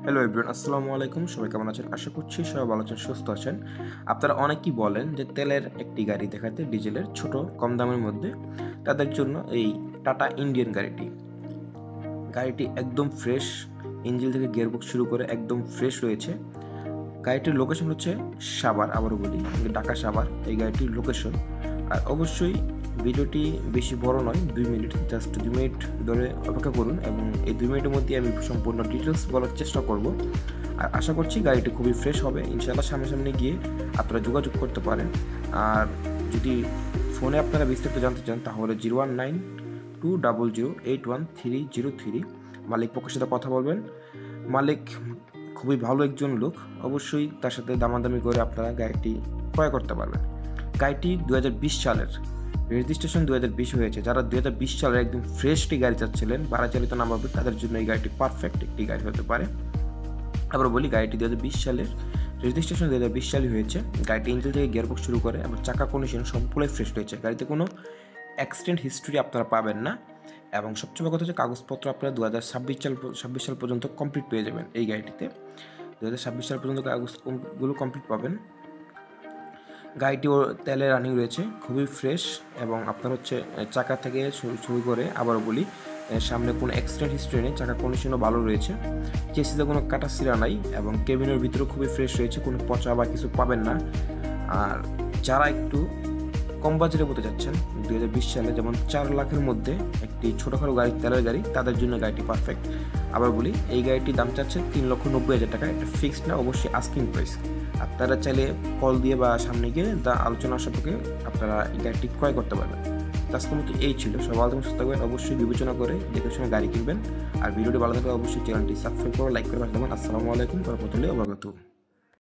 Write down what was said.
Hello everyone, আসসালামু আলাইকুম। সবাই কেমন আছেন? আশা করছি সবাই ভালো আছেন, সুস্থ আছেন। আপনারা অনেকেই বলেন যে তেলের একটি গাড়ি দেখাতে, ডিজেলের ছোট কম দামের মধ্যে। তাদের জন্য এই টাটা ইন্ডিয়ান গাড়িটি একদম ফ্রেশ, ইঞ্জিন থেকে গিয়ারবক্স শুরু করে একদম ফ্রেশ রয়েছে। গাড়িটির লোকেশন হচ্ছে সাভার, আবারও বলি ঢাকা সাভার এই গাড়িটির লোকেশন। আর অবশ্যই ভিডিওটি বেশি বড় নয়, 2 মিনিট, জাস্ট 2 মিনিট ধরে অপেক্ষা করুন এবং এই 2 মিনিটের মধ্যে আমি সম্পূর্ণ ডিটেলস বলার চেষ্টা করব। আর আশা করছি গাড়িটি খুবই ফ্রেশ হবে। ইনশাআল্লাহ সামনাসামনি গিয়ে আপনারা যোগাযোগ করতে পারেন। আর যদি ফোনে আপনারা বিস্তারিত জানতে চান তাহলে 019-200-81303 মালিক পক্ষের সাথে কথা বলবেন। মালিক খুবই ভালো একজন লোক, অবশ্যই তার সাথে দামাদামি করে আপনারা গাড়িটি ক্রয় করতে পারবেন। গাড়িটি 2020 সালের, রেজিস্ট্রেশন 2020 হয়েছে। যারা 2020 সালের একদম ফ্রেশটি গাড়ি চাচ্ছিলেন, ভাড়া চালিত না পাবে, তাদের জন্য এই গাড়িটি পারফেক্ট একটি গাড়ি হতে পারে। আবার বলি, গাড়িটি 2020 সালের, রেজিস্ট্রেশন 2020 সালে হয়েছে। গাড়িটি ইঞ্জিন থেকে গিয়ারবক্স শুরু করে এবং চাকা কন্ডিশন সম্পূর্ণ ফ্রেশ রয়েছে। গাড়িতে কোনো অ্যাক্সিডেন্ট হিস্ট্রি আপনারা পাবেন না এবং সবচেয়ে বড় কথা হচ্ছে কাগজপত্র আপনারা 2026 সাল পর্যন্ত কমপ্লিট পেয়ে যাবেন। এই গাড়িটিতে 2026 সাল পর্যন্ত কাগজগুলো কমপ্লিট পাবেন। গাড়িটিও তেলে রানিং রয়েছে, খুবই ফ্রেশ এবং আপনার হচ্ছে চাকা থেকে শুরু করে, আবারও বলি, সামনে কোনো অ্যাক্সিডেন্ট হিস্ট্রি নেই, চাকা কন্ডিশনও ভালো রয়েছে, চেসিতে কোনো কাটা ছিঁড়া নাই এবং কেবিনের ভিতরেও খুবই ফ্রেশ রয়েছে, কোনো পচা বা কিছু পাবেন না। আর যারা একটু কম বাজেটে বলতে যাচ্ছেন 2020 সালে, যেমন 4 লাখের মধ্যে একটি ছোটোখাটো গাড়ি, তেলের গাড়ি, তাদের জন্য গাড়িটি পারফেক্ট। আবার বলি, এই গাড়িটির দাম চাচ্ছে 3,90,000 টাকা। এটা ফিক্সড না, অবশ্যই আস্কিং প্রাইস। আপনারা চাইলে কল দিয়ে বা সামনে গিয়ে আলোচনা সাপেক্ষে আপনারা এই গাড়িটি ক্রয় করতে পারবেন। আজকের মতো এই ছিল। সবাই ভালো থাকবেন, সুস্থ থাকবেন। অবশ্যই বিবেচনা করে দেখে শুনে গাড়ি কিনবেন। আর ভিডিওটি ভালো থাকলে অবশ্যই চ্যানেলটি সাবস্ক্রাইব করে লাইক করে পাঠাবেন। আসসালামু আলাইকুম ওয়া রাহমাতুল্লাহি ওয়া বারাকাতুহু।